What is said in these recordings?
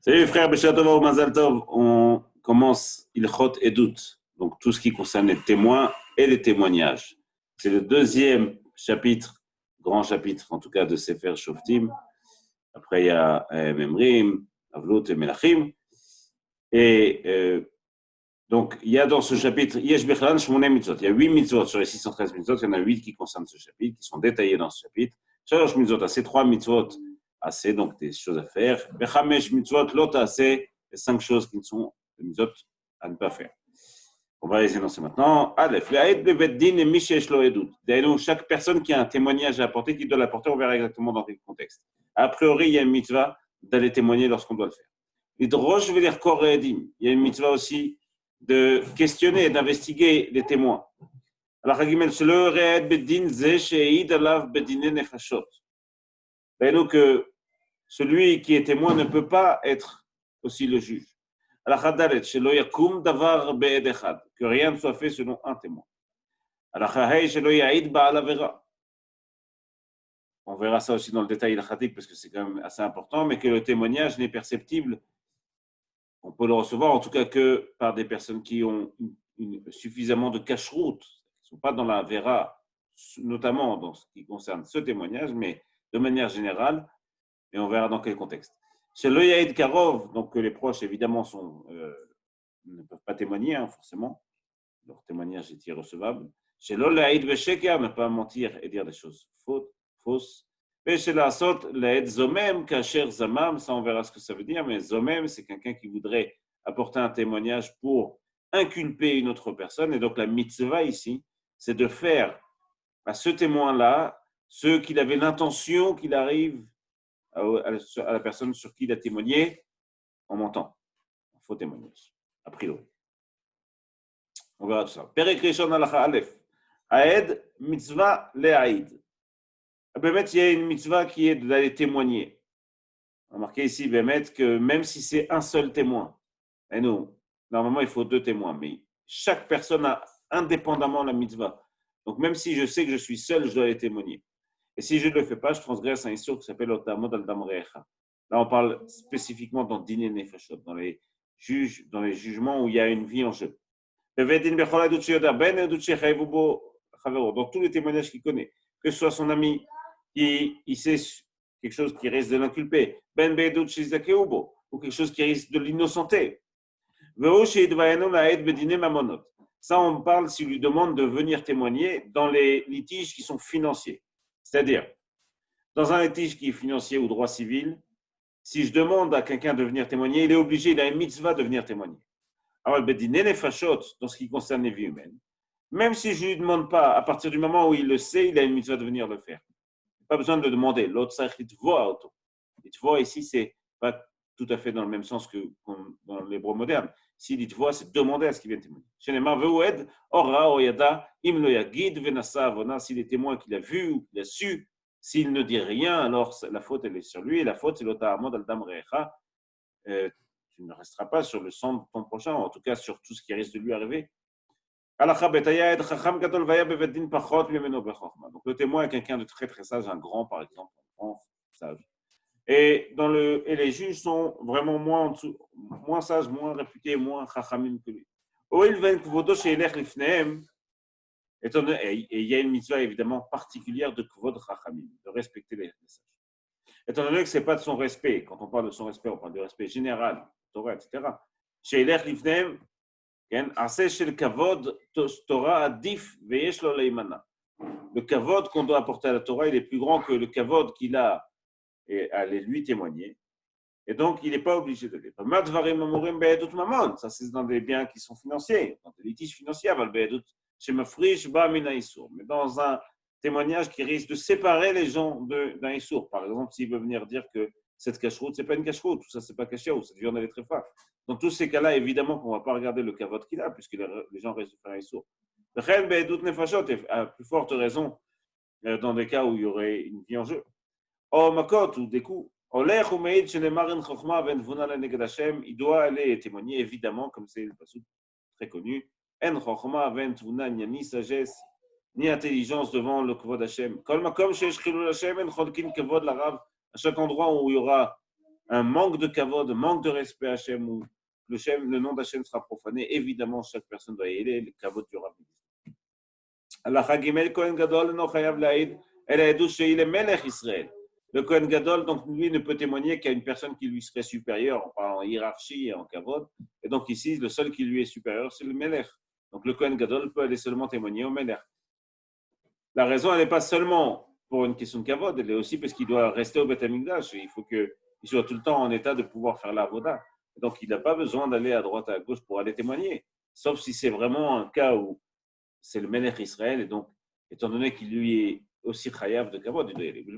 Salut frère Beshatova ou Mazal Tov, on commence Ilchot Edut, donc tout ce qui concerne les témoins et les témoignages. C'est le deuxième chapitre, grand chapitre en tout cas de Sefer Shoftim. Après il y a Memrim, Avlut et Melachim. Et donc il y a dans ce chapitre, Yesh Bechlan Shmoné Mitzvot. Il y a 8 mitzvot sur les 613 mitzvot, il y en a 8 qui concernent ce chapitre, qui sont détaillés dans ce chapitre. Shalosh mitzvot, c'est 3 mitzvot assez, donc des choses à faire. Bechamesh mitzvot, l'autre assez, les 5 choses qui sont des mitzvot à ne pas faire. On va les énoncer maintenant. Aleph, l'a'ed beveddin et mishesh lo edut. D'ailleurs, chaque personne qui a un témoignage à apporter, qui doit l'apporter, on verra exactement dans quel contexte. A priori, il y a une mitzvah d'aller témoigner lorsqu'on doit le faire. L'idrosh veut dire kor edim. Il y a une mitzvah aussi de questionner et d'investiguer les témoins. Alors, Hagimel, shelo re'ed beddin ze she'id alav beddine nefashot. D'ailleurs, que celui qui est témoin ne peut pas être aussi le juge. Que rien ne soit fait selon un témoin. On verra ça aussi dans le détail ilchatique parce que c'est quand même assez important, mais que le témoignage n'est perceptible, on peut le recevoir en tout cas que par des personnes qui ont suffisamment de cache-route, qui ne sont pas dans la vera, notamment dans ce qui concerne ce témoignage, mais de manière générale, et on verra dans quel contexte. Chez le Yaïd Karov, donc que les proches évidemment ne peuvent pas témoigner, forcément, leur témoignage est irrecevable. Chez le Yaïd Vesheker, ne pas mentir et dire des choses fausses. Et chez la Sot, l'Aïd Zomem, Kacher Zamam, ça on verra ce que ça veut dire, mais Zomem, c'est quelqu'un qui voudrait apporter un témoignage pour inculper une autre personne. Et donc la mitzvah ici, c'est de faire à ce témoin-là ce qu'il avait l'intention qu'il arrive à la personne sur qui il a témoigné en mentant. Un faux témoignage, a priori. On verra tout ça. Perek Rishon Halacha Aleph. Aed mitzvah le'aïd. Bémet, il y a une mitzvah qui est d'aller témoigner. Remarquez ici, Bémet, que même si c'est un seul témoin, et nous, normalement, il faut 2 témoins, mais chaque personne a indépendamment la mitzvah. Donc, même si je sais que je suis seul, je dois aller témoigner. Et si je ne le fais pas, je transgresse un issur qui s'appelle Otamod al-Dam Recha. Là, on parle spécifiquement dans Dine Nefashot, dans les jugements où il y a une vie en jeu. Dans tous les témoignages qu'il connaît, que ce soit son ami qui sait quelque chose qui risque de l'inculper, ou quelque chose qui risque de l'innocenter. Ça, on parle s'il lui demande de venir témoigner dans les litiges qui sont financiers. C'est-à-dire, dans un litige qui est financier ou droit civil, si je demande à quelqu'un de venir témoigner, il est obligé, il a une mitzvah de venir témoigner. Alors, les fachot, dans ce qui concerne les vies humaines, même si je ne lui demande pas, à partir du moment où il le sait, il a une mitzvah de venir le faire. Pas besoin de le demander. L'autre, ça, il te voit. Il te voit ici, c'est pas tout à fait dans le même sens que dans l'hébreu moderne. S'il dit voix, c'est demander à ce qu'il vienne témoigner. S'il est témoin qu'il a vu ou qu'il a su, s'il ne dit rien, alors la faute, elle est sur lui. Et la faute, c'est l'otamod al-dam recha. Tu ne resteras pas sur le sang de ton prochain, en tout cas sur tout ce qui risque de lui arriver. Donc le témoin est quelqu'un de très très sage, un grand par exemple, un grand sage. Et les juges sont vraiment moins sages, moins réputés, moins chachamim que lui. Et il y a une mitzvah évidemment particulière de kvod chachamim, de respecter les sages. Étant donné que ce n'est pas de son respect, quand on parle de son respect, on parle du respect général, Torah, etc. Chez Elech Lifneem, le kavod Torah adif veyesh lo leimana. Le kavod qu'on doit apporter à la Torah, il est plus grand que le kavod qu'il a et aller lui témoigner. Et donc, il n'est pas obligé d'aller. Ça, c'est dans des biens qui sont financiers, dans des litiges financiers. Mais dans un témoignage qui risque de séparer les gens d'un issour. Par exemple, s'il veut venir dire que cette cache-route, ce n'est pas une cache-route, tout ça, ce n'est pas caché, ou cette viande, elle est très forte. Dans tous ces cas-là, évidemment qu'on ne va pas regarder le kavod qu'il a, puisque les gens risquent de faire un issour. À plus forte raison, dans des cas où il y aurait une vie en jeu. Oh, makot, ou des coups. Il doit aller témoigner, évidemment, comme c'est le passage très connu. En chokhma ven tvuna ni sagesse, ni intelligence devant le kvod Hashem. Kol makom sheyesh chilul Hashem en cholkin kvod larav. À chaque endroit où il y aura un manque de kavod, un manque de respect à Hachem, où le nom d'Hachem sera profané, évidemment, chaque personne doit y aller, le kavod du rabbi. הלכה ג' כהן גדול אינו חייב להעיד אלא העדות שהיא למלך ישראל. Le Kohen Gadol, donc lui, ne peut témoigner qu'à une personne qui lui serait supérieure en hiérarchie et en kavod. Et donc ici, le seul qui lui est supérieur, c'est le Melech. Donc le Kohen Gadol peut aller seulement témoigner au Melech. La raison, elle n'est pas seulement pour une question de kavod, elle est aussi parce qu'il doit rester au Beth Amikdash. Il faut qu'il soit tout le temps en état de pouvoir faire la avoda. Donc il n'a pas besoin d'aller à droite, à gauche pour aller témoigner. Sauf si c'est vraiment un cas où c'est le Melech Israël, et donc, étant donné qu'il lui est aussi chayav de kavod, il doit y aller. Il n'est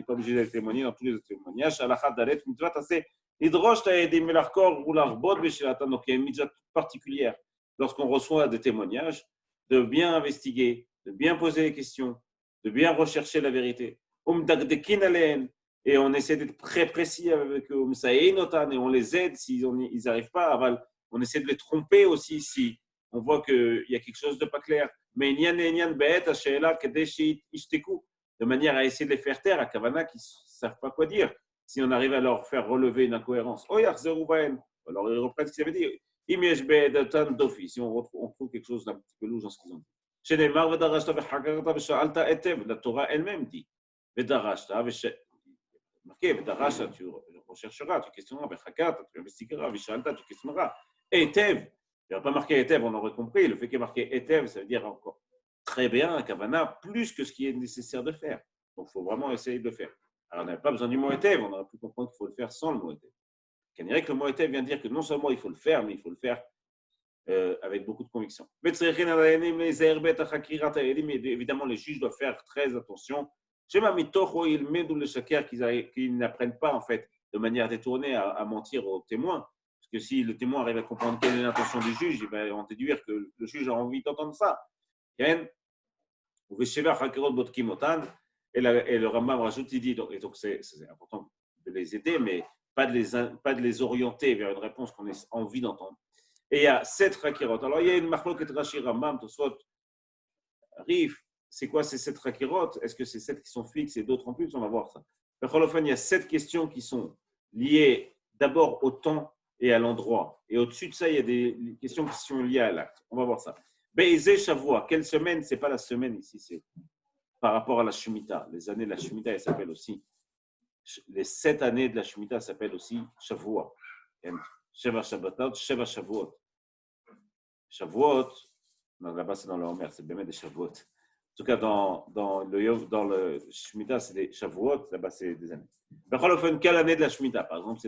pas obligé d'être témoigné dans tous les témoignages. Donc, il y a une mitzvah particulière lorsqu'on reçoit des témoignages, de bien investiguer, de bien poser les questions, de bien rechercher la vérité. Et on essaie d'être très précis avec eux, et on les aide s'ils n'arrivent pas. On essaie de les tromper aussi si on voit qu'il y a quelque chose de pas clair. Mais de manière à essayer de les faire taire à Kavana qui ne savent pas quoi dire. Si on arrive à leur faire relever une incohérence. Alors ils reprennent ce qu'ils avaient dit. Si on trouve quelque chose d'un petit peu louche dans ce qu'ils ont dit. La Torah elle-même dit. Marqué, tu rechercheras, tu questionneras, tu investigueras, tu questionneras. Etev, il n'y a pas marqué Etev, on aurait compris. Le fait qu'il y ait marqué Etev, ça veut dire encore très bien, Kavana, plus que ce qui est nécessaire de faire. Donc, il faut vraiment essayer de le faire. Alors, on n'avait pas besoin du mot Etev, on aurait pu comprendre qu'il faut le faire sans le mot Etev. On dirait que le mot Etev vient dire que non seulement il faut le faire, mais il faut le faire avec beaucoup de conviction. Mais évidemment, les juges doivent faire très attention. Qu'ils n'apprennent pas, en fait, de manière détournée à mentir aux témoins. Parce que si le témoin arrive à comprendre quelle est l'intention du juge, il va en déduire que le juge a envie d'entendre ça. Et le Rambam rajoute, il dit, et donc c'est important de les aider, mais pas de les orienter vers une réponse qu'on a envie d'entendre. Et il y a 7 rakirot. Alors, il y a une marloquet Rashi Rambam, Tosfot, Rif. C'est quoi ces 7 rakirot? Est-ce que c'est 7 qui sont fixes et d'autres en plus? On va voir ça. Il y a 7 questions qui sont liées d'abord au temps et à l'endroit. Et au-dessus de ça, il y a des questions qui sont liées à l'acte. On va voir ça. Be'ezeh Shavua. Quelle semaine? Ce n'est pas la semaine ici, c'est par rapport à la Shemitah. Les années de la Shemitah, elles s'appellent aussi. Les 7 années de la Shemitah s'appellent aussi Shavua. Sheva Shabbatot, Sheva Shavuot. Shavuot, là-bas c'est dans le Homer, c'est bien des Shavuot. En tout cas, dans le Shemitah, c'est des Shavuot, là-bas c'est des années. Quelle année de la Shemitah? Par exemple,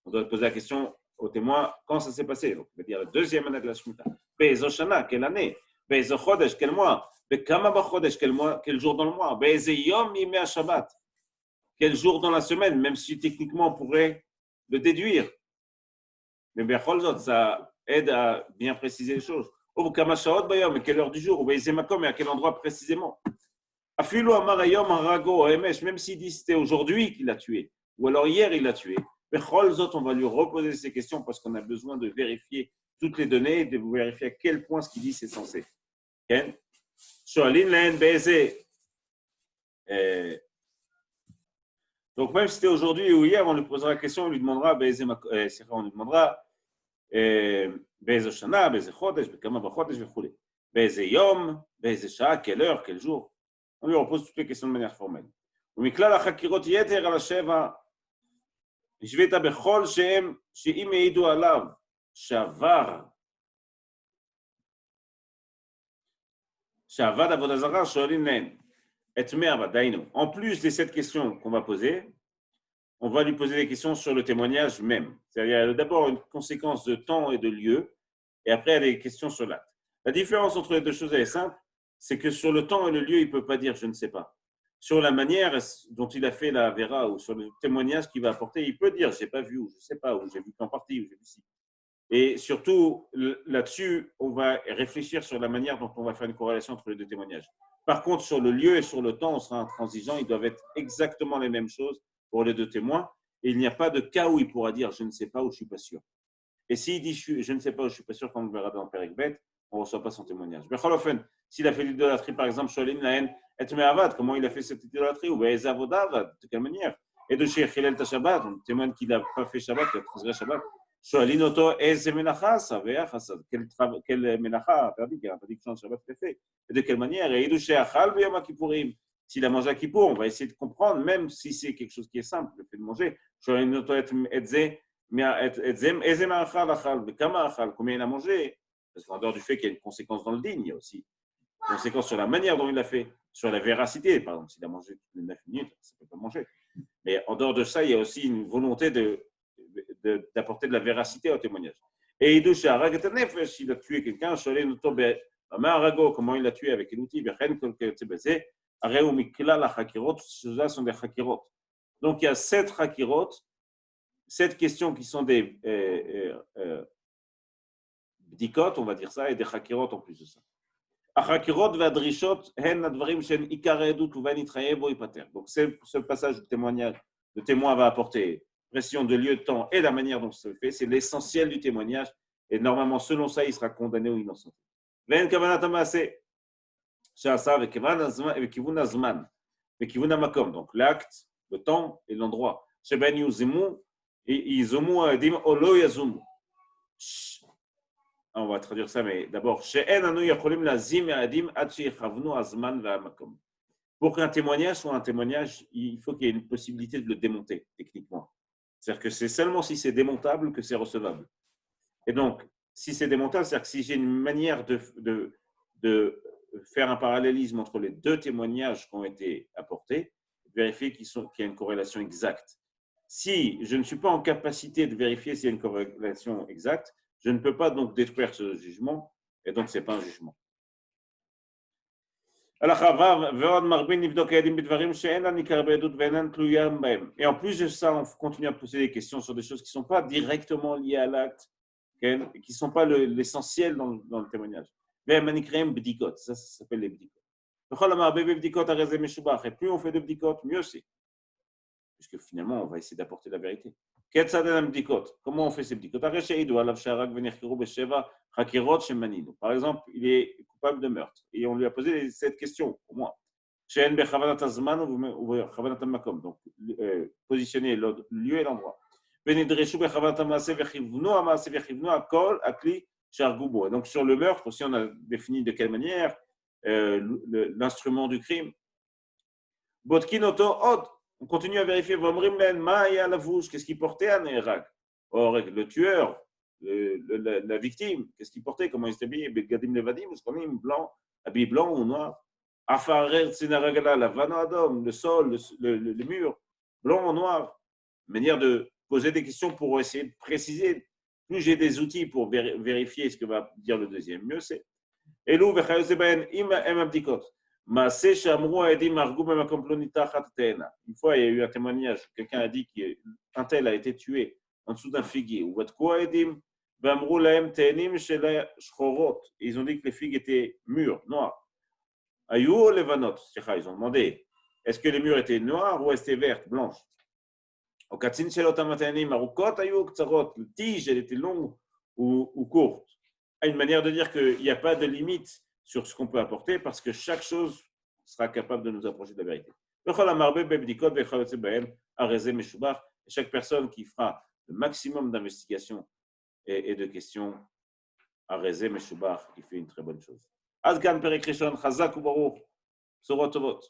on doit poser la question au témoin quand ça s'est passé. Donc, on va dire la 2e année de la Shemitah. Be'ezo Shana, quelle année? Be'ezo Chodesh, quel mois? Be'kama Bachodesh, quel jour dans le mois? Be'eze Yom Yimei Shabbat, quel jour dans la semaine, même si techniquement on pourrait le déduire. Mais Bechol, ça aide à bien préciser les choses. Ou Kama Shaot Bayom, quelle heure du jour? Ou Be'eze Makom, et à quel endroit précisément? Afilu Amar Hayom Harago Emesh, même s'il dit c'était aujourd'hui qu'il l'a tué, ou alors hier il l'a tué. Bechol Zot, on va lui reposer ces questions parce qu'on a besoin de vérifier toutes les données et de vérifier à quel point ce qu'il dit c'est censé. Shoalin Len Be'eze. Donc, même si c'était aujourd'hui ou hier, on lui posera la question, on lui demandera, on lui demandera, Be'eze Shana, Be'eze Chodesh, Be'kama Bachodesh, Be'choulé. Be'eze Yom, Be'eze Shah, quelle heure, quel jour. On lui repose toutes les questions de manière formelle. ומכלל החקירות יתר על 7, השווית בכל שאם העידו עליו שעבד עבודה זרה, שואלים להם. En plus des 7 questions qu'on va poser, on va lui poser des questions sur le témoignage même. C'est-à-dire, il y a d'abord une conséquence de temps et de lieu, et après, il y a des questions sur l'acte. La différence entre les deux choses, elle est simple, c'est que sur le temps et le lieu, il ne peut pas dire « je ne sais pas ». Sur la manière dont il a fait la vera ou sur le témoignage qu'il va apporter, il peut dire « je n'ai pas vu » ou « je ne sais pas » ou « j'ai vu qu'en partie » ou « j'ai vu ci ». Et surtout, là-dessus, on va réfléchir sur la manière dont on va faire une corrélation entre les deux témoignages. Par contre, sur le lieu et sur le temps, on sera intransigeant. Ils doivent être exactement les mêmes choses pour les deux témoins. Et il n'y a pas de cas où il pourra dire « je ne sais pas » ou « je ne suis pas sûr ». Et s'il dit « je ne sais pas » ou « je ne suis pas sûr », comme on le verra dans Perek Bet, on ne reçoit pas son témoignage. S'il a fait l'idolâtrie, par exemple, Sholin Lahen et Me'avad, comment il a fait cette idolâtrie, ou Avad, de quelle manière? Et de chez Chilel Shabbat, on témoigne qu'il n'a pas fait Shabbat, qu'il a transgressé Shabbat. Sholin Oto, Eze Menacha, Savea Chassad, quel Menacha interdit, quelle interdiction de Shabbat qu'il a fait, et de quelle manière? Et de chez Achal, Beyama Kippourim, s'il a mangé à Kippour, on va essayer de comprendre, même si c'est quelque chose qui est simple, le fait de manger. Sholin Oto Eze combien il a mangé? Parce qu'en dehors du fait qu'il y a une conséquence dans le digne, il y a aussi une conséquence sur la manière dont il l'a fait, sur la véracité. Par exemple, s'il a mangé toutes les 9 minutes, ça ne peut pas manger. Mais en dehors de ça, il y a aussi une volonté d'apporter de la véracité au témoignage. Et il a tué quelqu'un, comment il l'a tué avec un outil, ceux-là sont des chakirot. Donc il y a 7 chakirot, 7 questions qui sont des bdikot, on va dire ça, et des chakirot en plus de ça. Donc, ce passage de témoignage, le témoin va apporter pression de lieu, de temps et la manière dont ça se fait. C'est l'essentiel du témoignage. Et normalement, selon ça, il sera condamné ou innocent. Donc, l'acte, le temps et l'endroit. On va traduire ça, mais d'abord, pour qu'un témoignage soit un témoignage, il faut qu'il y ait une possibilité de le démonter techniquement. C'est-à-dire que c'est seulement si c'est démontable que c'est recevable. Et donc, si c'est démontable, c'est-à-dire que si j'ai une manière de faire un parallélisme entre les deux témoignages qui ont été apportés, vérifier qu'il y a une corrélation exacte. Si je ne suis pas en capacité de vérifier s'il y a une corrélation exacte, je ne peux pas donc détruire ce jugement, et donc ce n'est pas un jugement. Et en plus de ça, on continue à poser des questions sur des choses qui ne sont pas directement liées à l'acte, qui ne sont pas l'essentiel dans le témoignage. Ça s'appelle les bdikot. Et plus on fait de bdikot, mieux c'est. Puisque finalement, on va essayer d'apporter la vérité. Comment on fait ces bdikot? Par exemple, il est coupable de meurtre et on lui a posé cette question, pour moi. Donc, positionner le lieu et l'endroit. Donc, sur le meurtre, aussi, on a défini de quelle manière l'instrument du crime. On continue à vérifier. Qu'est-ce qu'il portait à Nérak? Or, le tueur, la victime, qu'est-ce qu'il portait? Comment il s'était habillé? Begadim levadim, blanc, habillé blanc ou noir. Afarer tsinaragala, la vanadom, le sol, le mur, blanc ou noir. Manière de poser des questions pour essayer de préciser. Plus j'ai des outils pour vérifier ce que va dire le deuxième, mieux c'est. Elou vechayoseben im abdikot. Une fois, il y a eu un témoignage. Quelqu'un a dit qu'un tel a été tué en dessous d'un figuier. Ils ont dit que les figues étaient mûres, noires. Ils ont demandé, est-ce que les mûres étaient noires ou étaient vertes, blanches? La tige, elle était longue ou courte. Une manière de dire qu'il n'y a pas de limite sur ce qu'on peut apporter parce que chaque chose sera capable de nous approcher de la vérité. Et chaque personne qui fera le maximum d'investigation et de questions à Rezé Meshubach, il fait une très bonne chose. Adkan Perek Rishon, Chazak ou Baruch, Sorot Tovot.